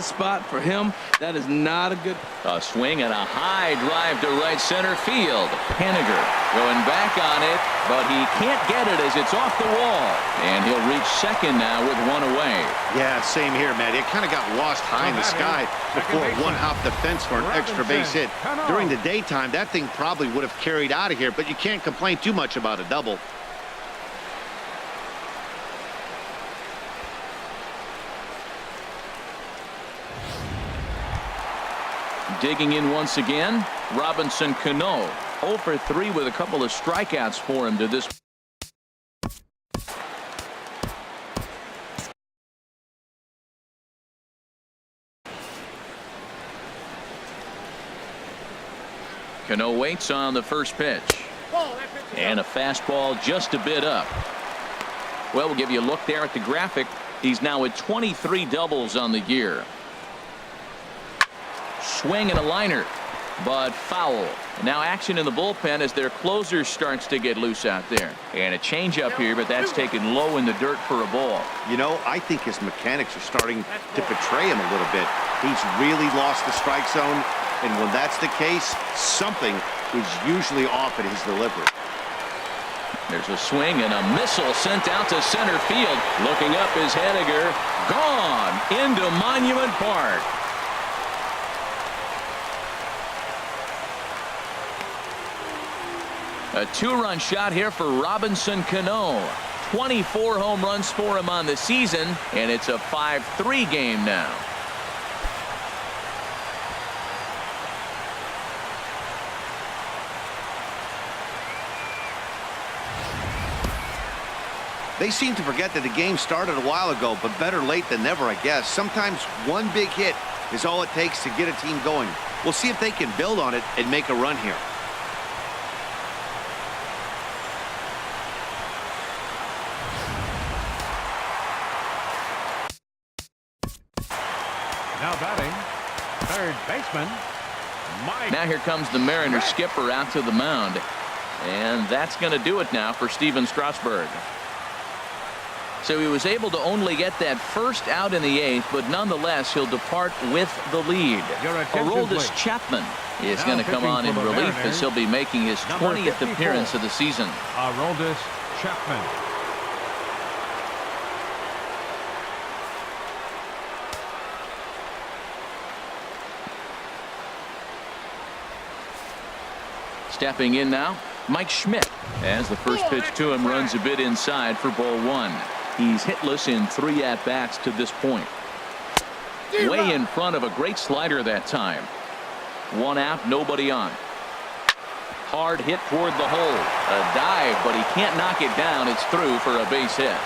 spot for him. That is not a good. A swing and a high drive to right center field. Henniger going back on it, but he can't get it as it's off the wall. And he'll reach second now with one away. Yeah, same here, Matt. It kind of got lost high in the sky before it one-hopped the fence for an extra base hit. During the daytime, that thing probably would have carried out of here, but you can't complain too much about a double. Digging in once again, Robinson Cano. 0 for 3 with a couple of strikeouts for him to this. Cano waits on the first pitch. And a fastball just a bit up. Well, we'll give you a look there at the graphic. He's now at 23 doubles on the year. Swing and a liner, but foul. Now action in the bullpen as their closer starts to get loose out there. And a changeup here, but that's taken low in the dirt for a ball. You know, I think his mechanics are starting to betray him a little bit. He's really lost the strike zone, and when that's the case, something is usually off at his delivery. There's a swing and a missile sent out to center field. Looking up is Henniger. Gone into Monument Park. A two-run shot here for Robinson Cano. 24 home runs for him on the season, and it's a 5-3 game now. They seem to forget that the game started a while ago, but better late than never, I guess. Sometimes one big hit is all it takes to get a team going. We'll see if they can build on it and make a run here. Now batting, third baseman, Mike. Now here comes the Mariners skipper out to the mound. And that's going to do it now for Steven Strasburg. So he was able to only get that first out in the 8th, but nonetheless he'll depart with the lead. Aroldis Chapman is going to come on in relief as he'll be making his 20th appearance of the season. Aroldis Chapman. Stepping in now, Mike Schmidt, as the first pitch to him runs a bit inside for ball 1. He's hitless in 3 at-bats to this point. Way in front of a great slider that time. 1 out, nobody on. Hard hit toward the hole. A dive, but he can't knock it down. It's through for a base hit.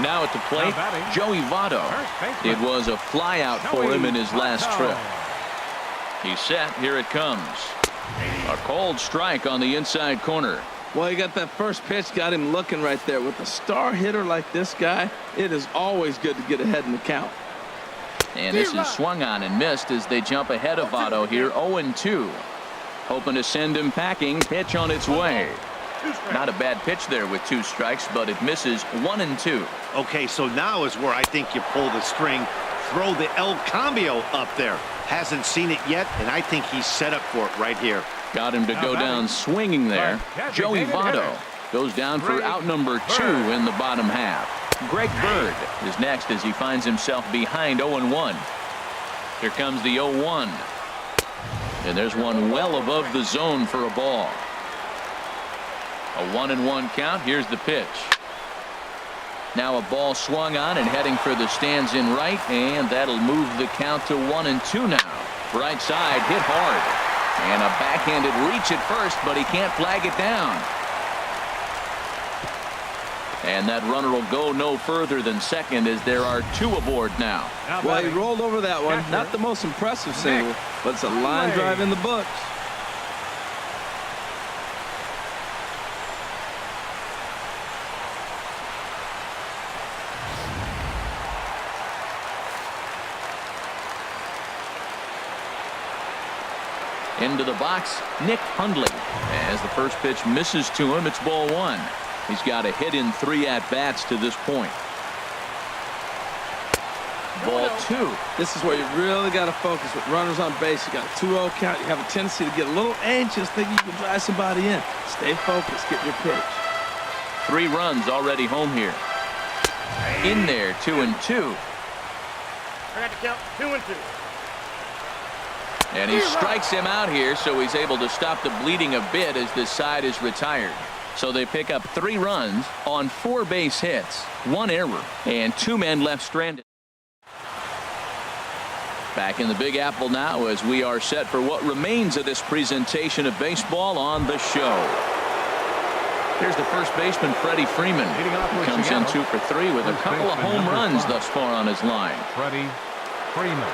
Now at the plate, Joey Votto. It was a flyout for him in his last trip. He's set. Here it comes. A cold strike on the inside corner. Well, he got that first pitch, got him looking right there. With a star hitter like this guy, it is always good to get ahead in the count. And this is swung on and missed as they jump ahead of Votto here, 0-2. Hoping to send him packing. Pitch on its way. Not a bad pitch there with 2 strikes, but it misses 1-2. Okay, so now is where I think you pull the string. Throw the El Cambio up there. Hasn't seen it yet, and I think he's set up for it right here. Got him to go down swinging there. Joey Votto goes down for out number 2 in the bottom half. Greg Bird is next as he finds himself behind 0-1. Here comes the 0-1. And there's one well above the zone for a ball. A 1-1 count. Here's the pitch. Now a ball swung on and heading for the stands in right, and that'll move the count to 1-2 now. Right side hit hard. And a backhanded reach at first, but he can't flag it down. And that runner will go no further than second as there are 2 aboard now. Well, he rolled over that one. Not the most impressive single, but it's a line drive in the books. Into the box, Nick Hundley. As the first pitch misses to him, it's ball 1. He's got a hit in 3 at-bats to this point. Ball 2. This is where you really got to focus with runners on base. You got a 2-0 count. You have a tendency to get a little anxious, thinking you can drive somebody in. Stay focused. Get your pitch. 3 runs already home here. In there, 2-2. I got to count 2-2. And he strikes him out here, so he's able to stop the bleeding a bit as this side is retired. So they pick up 3 runs on 4 base hits, 1 error, and 2 men left stranded. Back in the Big Apple now as we are set for what remains of this presentation of baseball on the show. Here's the first baseman, Freddie Freeman. He comes in 2 for 3 with a couple of home runs thus far on his line. Freddie Freeman.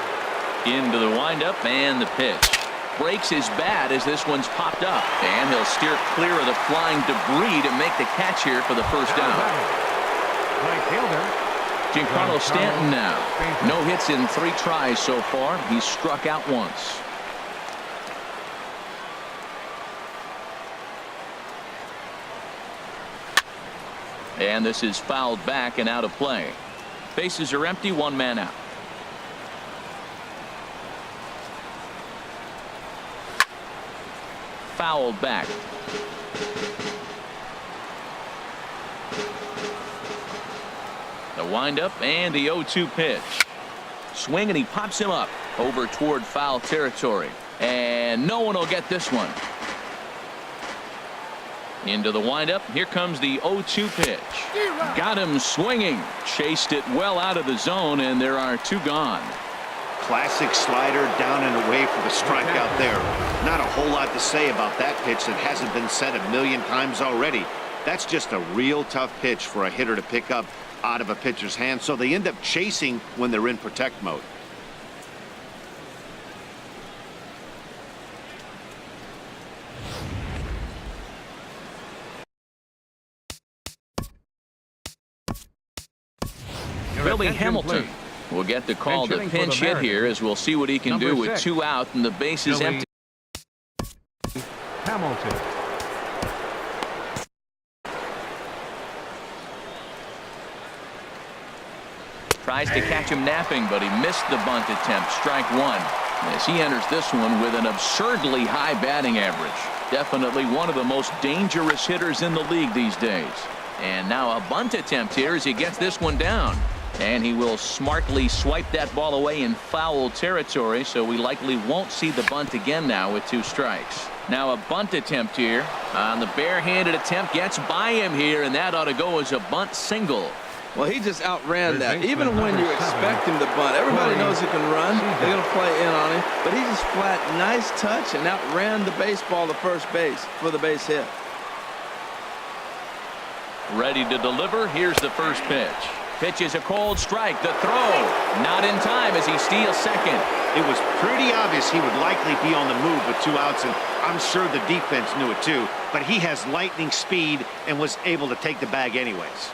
Into the windup and the pitch. Breaks his bat as this one's popped up. And he'll steer clear of the flying debris to make the catch here for the first down. Right fielder. Giancarlo Stanton now. No hits in 3 tries so far. He's struck out once. And this is fouled back and out of play. Bases are empty, 1 man out. Fouled back. The windup and the 0-2 pitch. Swing and he pops him up over toward foul territory. And no one will get this one. Into the windup. Here comes the 0-2 pitch. Got him swinging. Chased it well out of the zone, and there are 2 gone. Classic slider down and away for the strikeout there. Not a whole lot to say about that pitch that hasn't been said a million times already. That's just a real tough pitch for a hitter to pick up out of a pitcher's hand, so they end up chasing when they're in protect mode. Billy Hamilton will get the call to pinch hit here, as we'll see what he can do with 2 out and the base is empty. Hamilton. Tries to catch him napping, but he missed the bunt attempt. Strike 1 as he enters this one with an absurdly high batting average. Definitely one of the most dangerous hitters in the league these days. And now a bunt attempt here as he gets this one down. And he will smartly swipe that ball away in foul territory, so we likely won't see the bunt again now with 2 strikes. Now a bunt attempt here on the barehanded attempt gets by him here, and that ought to go as a bunt single. Well, he just outran that. Even when you expect him to bunt, everybody knows he can run. They're going to play in on him. But he just flat, nice touch, and outran the baseball to first base for the base hit. Ready to deliver. Here's the first pitch. Pitch is a cold strike. The throw not in time as he steals second. It was pretty obvious he would likely be on the move with 2 outs, and I'm sure the defense knew it too. But he has lightning speed and was able to take the bag anyways.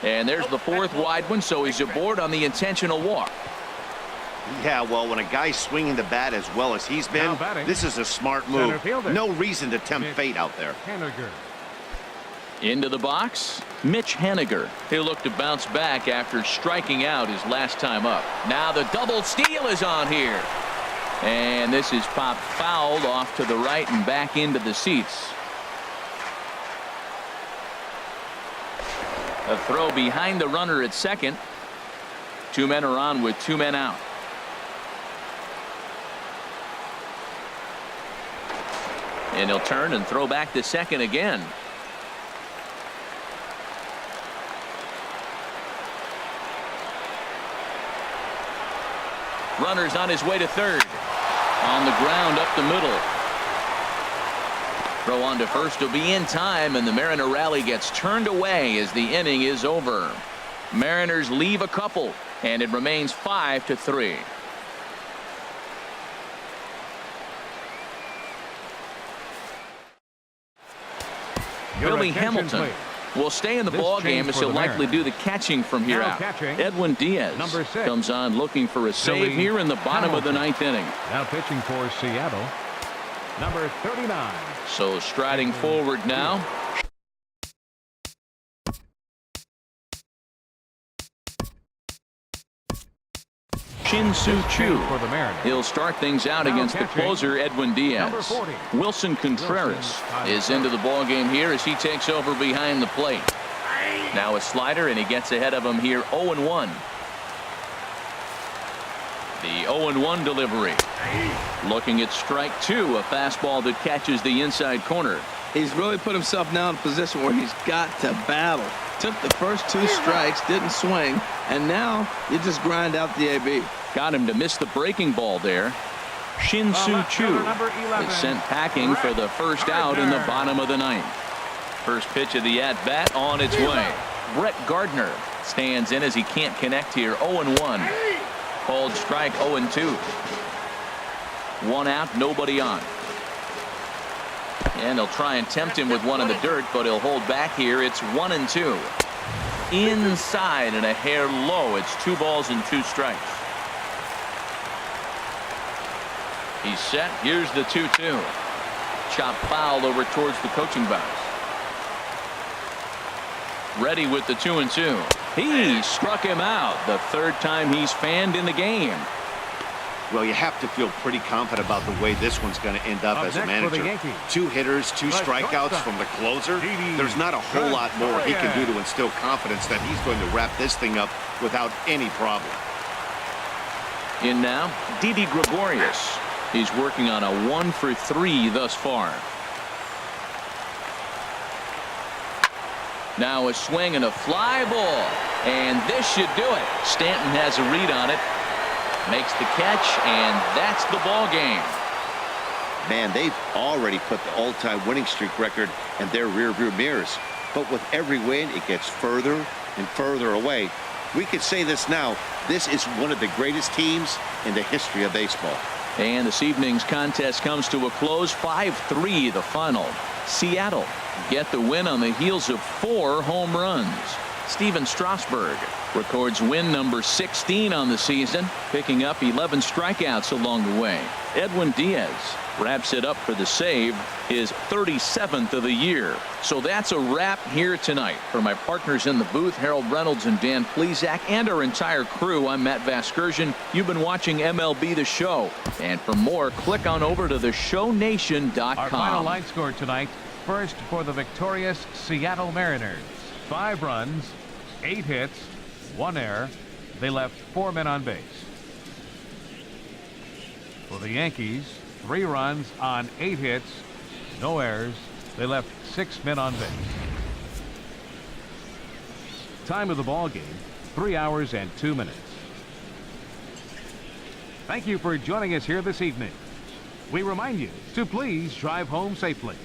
And there's the 4th wide one, so he's aboard on the intentional walk. Yeah, well, when a guy's swinging the bat as well as he's been, this is a smart move. No reason to tempt fate out there. Haniger. Into the box, Mitch Haniger. He'll look to bounce back after striking out his last time up. Now the double steal is on here. And this is popped fouled off to the right and back into the seats. A throw behind the runner at second. 2 men are on with 2 men out. And he'll turn and throw back to second again. Runner's on his way to third. On the ground up the middle. Throw on to first will be in time, and the Mariner rally gets turned away as the inning is over. Mariners leave a couple, and it remains 5-3. Billy Hamilton will stay in the ball game as he'll likely do the catching from here out. Edwin Diaz comes on looking for a save here in the bottom of the 9th inning. Now pitching for Seattle, number 39. So striding forward now Shin-Soo Choo. For the Mariners. He'll start things out Now against the catching, closer, Edwin number Diaz. 40. Wilson Contreras is into the ball game here as he takes over behind the plate. Now a slider, and he gets ahead of him here, 0-1. The 0-1 delivery. Looking at strike two, a fastball that catches the inside corner. He's really put himself now in a position where he's got to battle. Took the first 2 strikes, didn't swing, and now you just grind out the AB. Got him to miss the breaking ball there. Shin-Soo Choo is sent packing for the first out in the bottom of the 9th. First pitch of the at-bat on its way. Brett Gardner stands in as he can't connect here. 0-1. Called strike 0-2. 1 out, nobody on. And they'll try and tempt him with one in the dirt, but he'll hold back here. It's 1-2. Inside and a hair low. It's 2 balls and 2 strikes. He's set. Here's the 2-2. Chop foul over towards the coaching box. Ready with the 2-2. He struck him out. The 3rd time he's fanned in the game. Well, you have to feel pretty confident about the way this one's going to end up as a manager. 2 hitters, 2 strikeouts from the closer. There's not a whole lot more he can do to instill confidence that he's going to wrap this thing up without any problem. In now, Didi Gregorius. He's working on a 1 for 3 thus far. Now a swing and a fly ball. And this should do it. Stanton has a read on it. Makes the catch, and that's the ball game. Man, they've already put the all-time winning streak record in their rearview mirrors. But with every win, it gets further and further away. We could say this now. This is one of the greatest teams in the history of baseball. And this evening's contest comes to a close. 5-3 the final. Seattle get the win on the heels of 4 home runs. Steven Strasburg records win number 16 on the season, picking up 11 strikeouts along the way. Edwin Diaz wraps it up for the save, his 37th of the year. So that's a wrap here tonight. For my partners in the booth, Harold Reynolds and Dan Plesac, and our entire crew, I'm Matt Vasgersian. You've been watching MLB The Show. And for more, click on over to theshownation.com. Our final line score tonight. First for the victorious Seattle Mariners. 5 runs, 8 hits, 1 error. They left 4 men on base. For the Yankees, 3 runs on 8 hits, no errors. They left 6 men on base. Time of the ball game, 3 hours and 2 minutes. Thank you for joining us here this evening. We remind you to please drive home safely.